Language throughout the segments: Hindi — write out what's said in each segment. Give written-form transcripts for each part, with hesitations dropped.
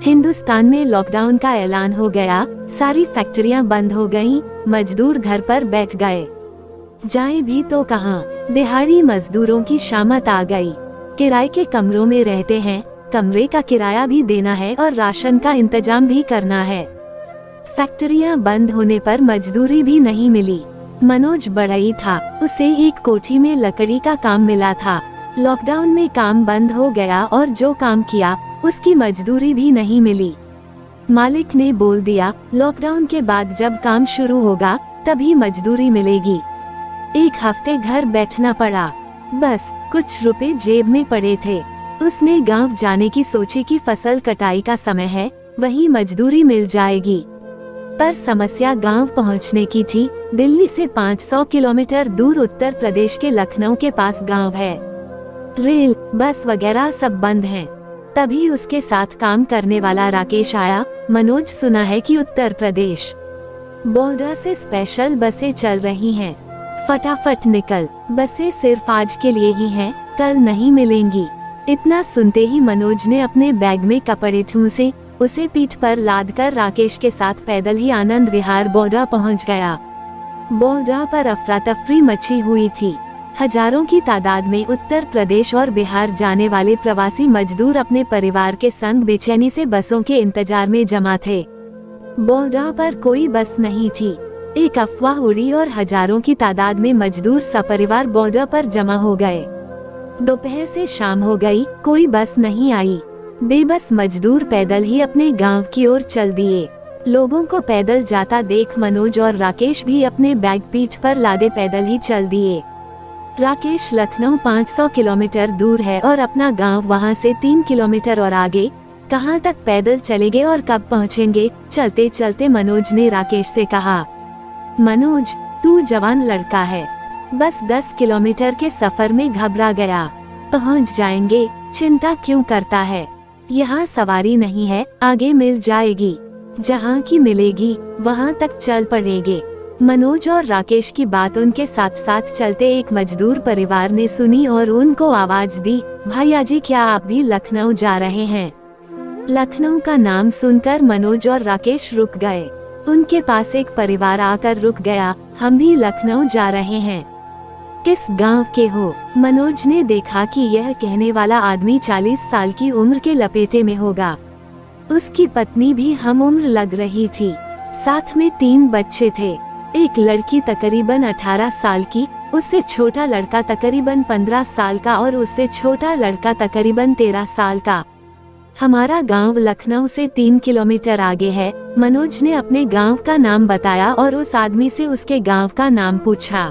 हिंदुस्तान में लॉकडाउन का ऐलान हो गया, सारी फैक्ट्रियां बंद हो गईं, मजदूर घर पर बैठ गए। जाएं भी तो कहां, दिहाड़ी मजदूरों की शामत आ गई। किराए के कमरों में रहते हैं, कमरे का किराया भी देना है और राशन का इंतजाम भी करना है। फैक्ट्रियां बंद होने पर मजदूरी भी नहीं मिली। मनोज बड़ई था, उसे एक कोठी में लकड़ी का काम मिला था। लॉकडाउन में काम बंद हो गया और जो काम किया उसकी मजदूरी भी नहीं मिली। मालिक ने बोल दिया, लॉकडाउन के बाद जब काम शुरू होगा तभी मजदूरी मिलेगी। एक हफ्ते घर बैठना पड़ा, बस कुछ रुपए जेब में पड़े थे। उसने गांव जाने की सोची कि फसल कटाई का समय है, वहीं मजदूरी मिल जाएगी। पर समस्या गांव पहुंचने की थी। दिल्ली से 500 किलोमीटर दूर उत्तर प्रदेश के लखनऊ के पास गांव है। रेल, बस वगैरह सब बंद हैं। तभी उसके साथ काम करने वाला राकेश आया। मनोज, सुना है कि उत्तर प्रदेश बॉर्डर से स्पेशल बसें चल रही हैं, फटाफट निकल। बसें सिर्फ आज के लिए ही हैं, कल नहीं मिलेंगी। इतना सुनते ही मनोज ने अपने बैग में कपड़े ठूंसे, उसे पीठ पर लादकर राकेश के साथ पैदल ही आनंद विहार बॉर्डर पहुंच गया। बॉर्डर पर अफरा तफरी मची हुई थी। हजारों की तादाद में उत्तर प्रदेश और बिहार जाने वाले प्रवासी मजदूर अपने परिवार के संग बेचैनी से बसों के इंतजार में जमा थे। बॉर्डर पर कोई बस नहीं थी। एक अफवाह उड़ी और हजारों की तादाद में मजदूर सपरिवार बॉर्डर पर जमा हो गए। दोपहर से शाम हो गई, कोई बस नहीं आई। बेबस मजदूर पैदल ही अपने गांव की ओर चल दिए। लोगों को पैदल जाता देख मनोज और राकेश भी अपने बैग पीठ पर लादे पैदल ही चल दिए। राकेश लखनऊ 500 किलोमीटर दूर है और अपना गांव वहां से 3 किलोमीटर और आगे। कहां तक पैदल चलेंगे और कब पहुंचेंगे? चलते चलते मनोज ने राकेश से कहा, मनोज, तू जवान लड़का है, बस 10 किलोमीटर के सफर में घबरा गया। पहुंच जाएंगे, चिंता क्यों करता है? यहाँ सवारी नहीं है, आगे मिल जाएगी। जहाँ की मिलेगी वहाँ तक चल पड़ेंगे। मनोज और राकेश की बात उनके साथ साथ चलते एक मजदूर परिवार ने सुनी और उनको आवाज दी, भैया जी, क्या आप भी लखनऊ जा रहे हैं? लखनऊ का नाम सुनकर मनोज और राकेश रुक गए। उनके पास एक परिवार आकर रुक गया, हम भी लखनऊ जा रहे हैं। किस गांव के हो? मनोज ने देखा कि यह कहने वाला आदमी 40 साल की उम्र के लपेटे में होगा। उसकी पत्नी भी हम उम्र लग रही थी। साथ में 3 बच्चे थे। एक लड़की तकरीबन 18 साल की, उससे छोटा लड़का तकरीबन 15 साल का और उससे छोटा लड़का तकरीबन 13 साल का। हमारा गांव लखनऊ से 3 किलोमीटर आगे है। मनोज ने अपने गांव का नाम बताया और उस आदमी से उसके गांव का नाम पूछा।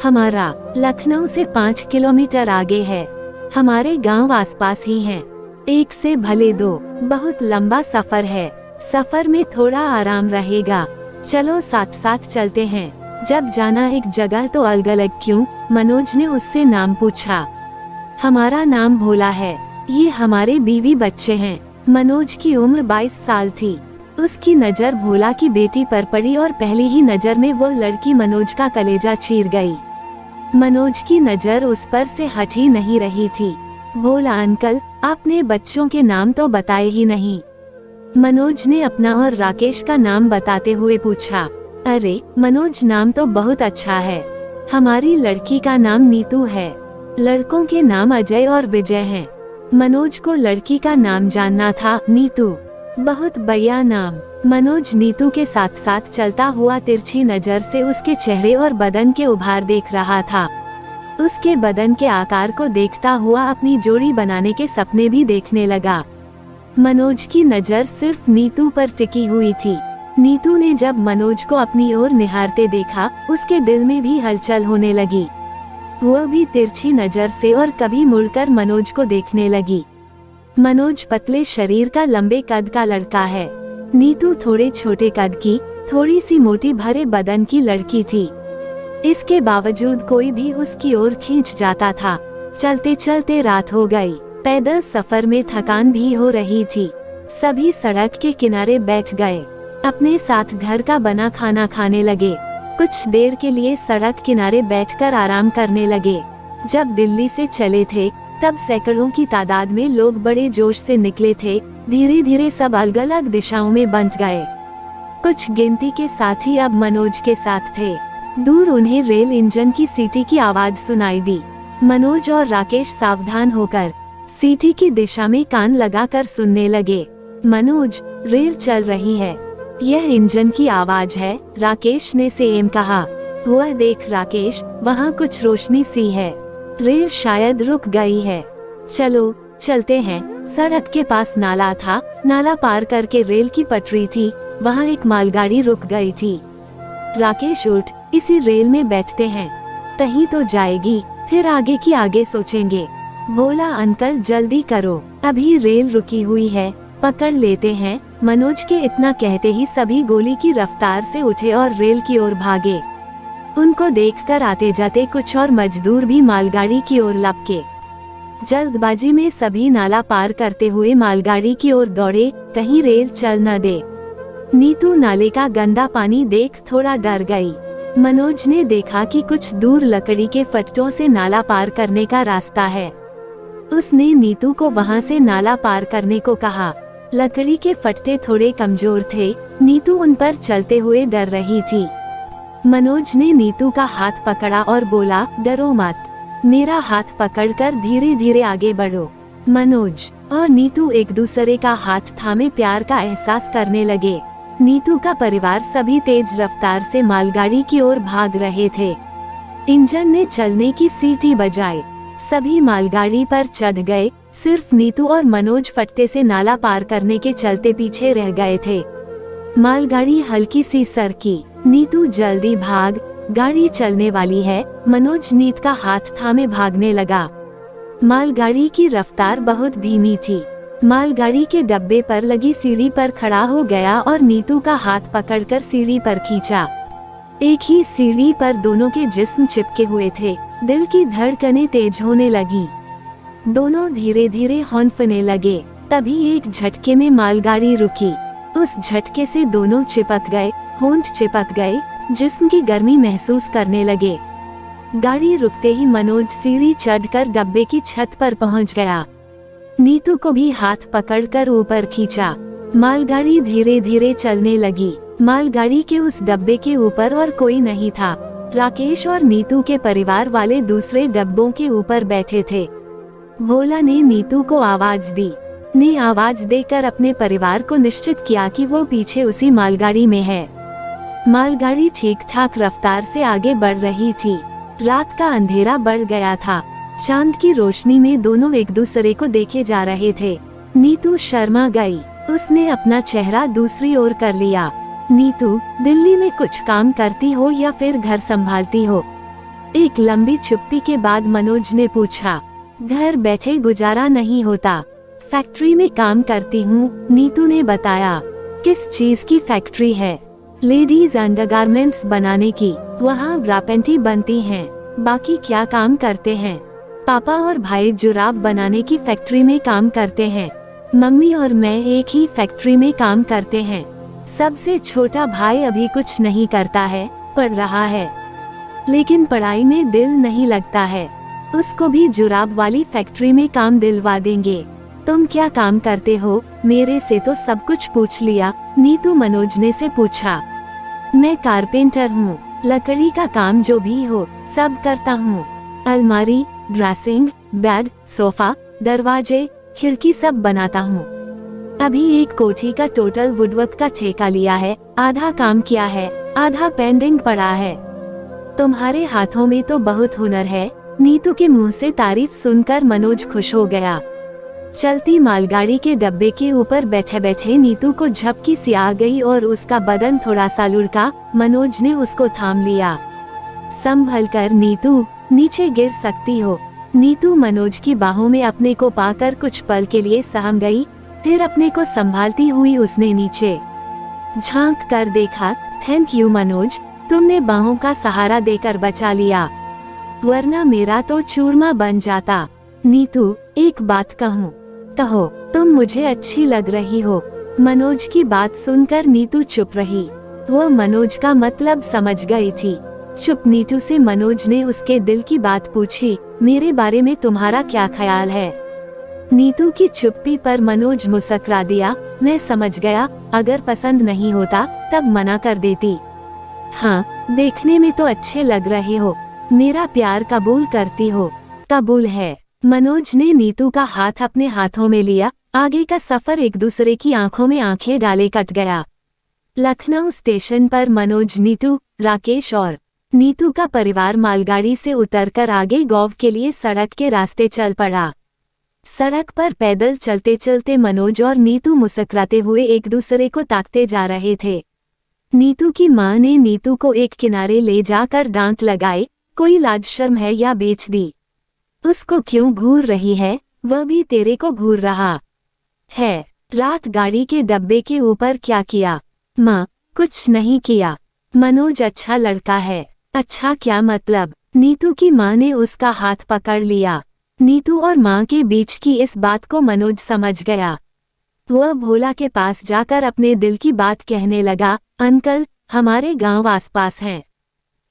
हमारा लखनऊ से 5 किलोमीटर आगे है। हमारे गांव आसपास ही हैं। 1 से भले 2, बहुत लंबा सफर है। सफर में थोड़ा आराम रहेगा, चलो साथ साथ चलते हैं। जब जाना एक जगह तो अलग अलग क्यों? मनोज ने उससे नाम पूछा। हमारा नाम भोला है, ये हमारे बीवी बच्चे हैं। मनोज की उम्र 22 साल थी। उसकी नजर भोला की बेटी पर पड़ी और पहली ही नजर में वो लड़की मनोज का कलेजा चीर गई। मनोज की नजर उस पर से हट ही नहीं रही थी। भोला अंकल, आपने बच्चों के नाम तो बताए ही नहीं। मनोज ने अपना और राकेश का नाम बताते हुए पूछा। अरे मनोज, नाम तो बहुत अच्छा है। हमारी लड़की का नाम नीतू है। लड़कों के नाम अजय और विजय हैं। मनोज को लड़की का नाम जानना था, नीतू। बहुत बढ़िया नाम। मनोज नीतू के साथ साथ चलता हुआ तिरछी नजर से उसके चेहरे और बदन के उभार देख रहा था। उसके बदन के आकार को देखता हुआ अपनी जोड़ी बनाने के सपने भी देखने लगा। मनोज की नजर सिर्फ नीतू पर टिकी हुई थी। नीतू ने जब मनोज को अपनी ओर निहारते देखा, उसके दिल में भी हलचल होने लगी। वह भी तिरछी नजर से और कभी मुड़कर मनोज को देखने लगी। मनोज पतले शरीर का, लंबे कद का लड़का है। नीतू थोड़े छोटे कद की, थोड़ी सी मोटी भरे बदन की लड़की थी। इसके बावजूद कोई भी उसकी ओर खींच जाता था। चलते चलते रात हो गई। पैदल सफर में थकान भी हो रही थी। सभी सड़क के किनारे बैठ गए। अपने साथ घर का बना खाना खाने लगे। कुछ देर के लिए सड़क किनारे बैठकर आराम करने लगे। जब दिल्ली से चले थे तब सैकड़ों की तादाद में लोग बड़े जोश से निकले थे। धीरे धीरे सब अलग अलग दिशाओं में बंट गए। कुछ गिनती के साथी अब मनोज के साथ थे। दूर उन्हें रेल इंजन की सीटी की आवाज सुनाई दी। मनोज और राकेश सावधान होकर सीटी की दिशा में कान लगाकर सुनने लगे। मनोज, रेल चल रही है, यह इंजन की आवाज है, राकेश ने सेम कहा। वह देख राकेश, वहाँ कुछ रोशनी सी है, रेल शायद रुक गई है, चलो चलते हैं। सड़क के पास नाला था, नाला पार करके रेल की पटरी थी, वहाँ एक मालगाड़ी रुक गई थी। राकेश उठ, इसी रेल में बैठते हैं, कहीं तो जाएगी, फिर आगे की आगे सोचेंगे। बोला अंकल जल्दी करो, अभी रेल रुकी हुई है, पकड़ लेते हैं। मनोज के इतना कहते ही सभी गोली की रफ्तार से उठे और रेल की ओर भागे। उनको देखकर आते जाते कुछ और मजदूर भी मालगाड़ी की ओर लपके। जल्दबाजी में सभी नाला पार करते हुए मालगाड़ी की ओर दौड़े, कहीं रेल चल न दे। नीतू नाले का गंदा पानी देख थोड़ा डर गई। मनोज ने देखा कि कुछ दूर लकड़ी के फट्टों से नाला पार करने का रास्ता है। उसने नीतू को वहां से नाला पार करने को कहा। लकड़ी के फट्टे थोड़े कमजोर थे, नीतू उन पर चलते हुए डर रही थी। मनोज ने नीतू का हाथ पकड़ा और बोला, डरो मत, मेरा हाथ पकड़कर धीरे धीरे आगे बढ़ो। मनोज और नीतू एक दूसरे का हाथ थामे प्यार का एहसास करने लगे। नीतू का परिवार सभी तेज रफ्तार से मालगाड़ी की ओर भाग रहे थे। इंजन ने चलने की सीटी बजाई, सभी मालगाड़ी पर चढ़ गए। सिर्फ नीतू और मनोज फट्टे से नाला पार करने के चलते पीछे रह गए थे। मालगाड़ी हल्की सी सरकी, नीतू जल्दी भाग, गाड़ी चलने वाली है। मनोज नीत का हाथ थामे भागने लगा। मालगाड़ी की रफ्तार बहुत धीमी थी। मालगाड़ी के डब्बे पर लगी सीढ़ी पर खड़ा हो गया और नीतू का हाथ पकड़कर सीढ़ी पर खींचा। एक ही सीढ़ी पर दोनों के जिस्म चिपके हुए थे। दिल की धड़कनें तेज होने लगी। दोनों धीरे धीरे हौंफने लगे। तभी एक झटके में मालगाड़ी रुकी। उस झटके से दोनों चिपक गए, होंठ चिपक गए, जिस्म की गर्मी महसूस करने लगे। गाड़ी रुकते ही मनोज सीढ़ी चढ़कर डब्बे की छत पर पहुंच गया। नीतू को भी हाथ पकड़कर ऊपर खींचा। मालगाड़ी धीरे धीरे चलने लगी। मालगाड़ी के उस डब्बे के ऊपर और कोई नहीं था। राकेश और नीतू के परिवार वाले दूसरे डब्बों के ऊपर बैठे थे। भोला ने नीतू को आवाज दी। ने आवाज देकर अपने परिवार को निश्चित किया कि वो पीछे उसी मालगाड़ी में है। मालगाड़ी ठीक ठाक रफ्तार से आगे बढ़ रही थी। रात का अंधेरा बढ़ गया था। चांद की रोशनी में दोनों एक दूसरे को देखे जा रहे थे। नीतू शर्मा गई। उसने अपना चेहरा दूसरी ओर कर लिया। नीतू, दिल्ली में कुछ काम करती हो या फिर घर संभालती हो? एक लंबी चुप्पी के बाद मनोज ने पूछा। घर बैठे गुजारा नहीं होता, फैक्ट्री में काम करती हूँ, नीतू ने बताया। किस चीज की फैक्ट्री है? लेडीज अंडरगारमेंट्स बनाने की। वहाँ ब्रा पैंटी बनती हैं। बाकी क्या काम करते हैं? पापा और भाई जुराब बनाने की फैक्ट्री में काम करते हैं। मम्मी और मैं एक ही फैक्ट्री में काम करते हैं। सबसे छोटा भाई अभी कुछ नहीं करता है, पढ़ रहा है, लेकिन पढ़ाई में दिल नहीं लगता है। उसको भी जुराब वाली फैक्ट्री में काम दिलवा देंगे। तुम क्या काम करते हो? मेरे से तो सब कुछ पूछ लिया, नीतू मनोज ने से पूछा। मैं कारपेंटर हूँ, लकड़ी का काम जो भी हो सब करता हूँ। अलमारी, ड्रेसिंग, बेड, सोफा, दरवाजे, खिड़की सब बनाता हूँ। अभी एक कोठी का टोटल वुडवर्क का ठेका लिया है। आधा काम किया है, आधा पेंडिंग पड़ा है। तुम्हारे हाथों में तो बहुत हुनर है। नीतू के मुंह से तारीफ सुनकर मनोज खुश हो गया। चलती मालगाड़ी के डब्बे के ऊपर बैठे बैठे नीतू को झपकी सी आ गई और उसका बदन थोड़ा सा लुढ़का। मनोज ने उसको थाम लिया। संभल कर नीतू, नीचे गिर सकती हो। नीतू मनोज की बाहों में अपने को पाकर कुछ पल के लिए सहम गई। फिर अपने को संभालती हुई उसने नीचे झांक कर देखा। थैंक यू मनोज, तुमने बाहों का सहारा देकर बचा लिया, वरना मेरा तो चूरमा बन जाता। नीतू, एक बात कहूँ? कहो। तुम मुझे अच्छी लग रही हो। मनोज की बात सुनकर नीतू चुप रही। वो मनोज का मतलब समझ गई थी। चुप नीतू से मनोज ने उसके दिल की बात पूछी। मेरे बारे में तुम्हारा क्या ख्याल है? नीतू की चुप्पी पर मनोज मुस्कुरा दिया। मैं समझ गया, अगर पसंद नहीं होता तब मना कर देती। हाँ, देखने में तो अच्छे लग रहे हो। मेरा प्यार कबूल करती हो? कबूल है। मनोज ने नीतू का हाथ अपने हाथों में लिया। आगे का सफर एक दूसरे की आंखों में आंखें डाले कट गया। लखनऊ स्टेशन पर मनोज, नीतू, राकेश और नीतू का परिवार मालगाड़ी से उतरकर आगे गांव के लिए सड़क के रास्ते चल पड़ा। सड़क पर पैदल चलते चलते मनोज और नीतू मुस्कुराते हुए एक दूसरे को ताकते जा रहे थे। नीतू की मां ने नीतू को एक किनारे ले जाकर डांट लगाई। कोई लाज शर्म है या बेच दी? उसको क्यों घूर रही है? वह भी तेरे को घूर रहा है। रात गाड़ी के डब्बे के ऊपर क्या किया? माँ, कुछ नहीं किया। मनोज अच्छा लड़का है। अच्छा क्या मतलब? नीतू की माँ ने उसका हाथ पकड़ लिया। नीतू और माँ के बीच की इस बात को मनोज समझ गया। वह भोला के पास जाकर अपने दिल की बात कहने लगा। अंकल, हमारे गांव आसपास हैं।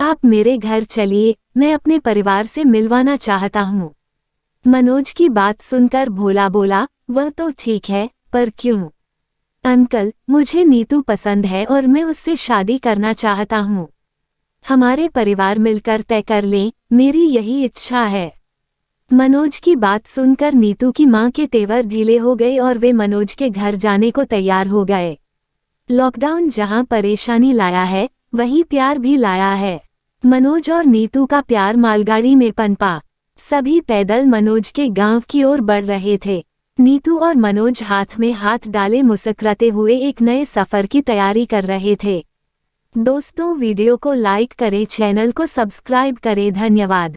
आप मेरे घर चलिए, मैं अपने परिवार से मिलवाना चाहता हूँ। मनोज की बात सुनकर भोला बोला, वह तो ठीक है, पर क्यों? अंकल, मुझे नीतू पसंद है और मैं उससे शादी करना चाहता हूँ। हमारे परिवार मिलकर तय कर लें, मेरी यही इच्छा है। मनोज की बात सुनकर नीतू की मां के तेवर ढीले हो गए और वे मनोज के घर जाने को तैयार हो गए। लॉकडाउन जहां परेशानी लाया है, वहीं प्यार भी लाया है। मनोज और नीतू का प्यार मालगाड़ी में पनपा। सभी पैदल मनोज के गांव की ओर बढ़ रहे थे। नीतू और मनोज हाथ में हाथ डाले मुस्कुराते हुए एक नए सफर की तैयारी कर रहे थे। दोस्तों, वीडियो को लाइक करें, चैनल को सब्सक्राइब करें। धन्यवाद।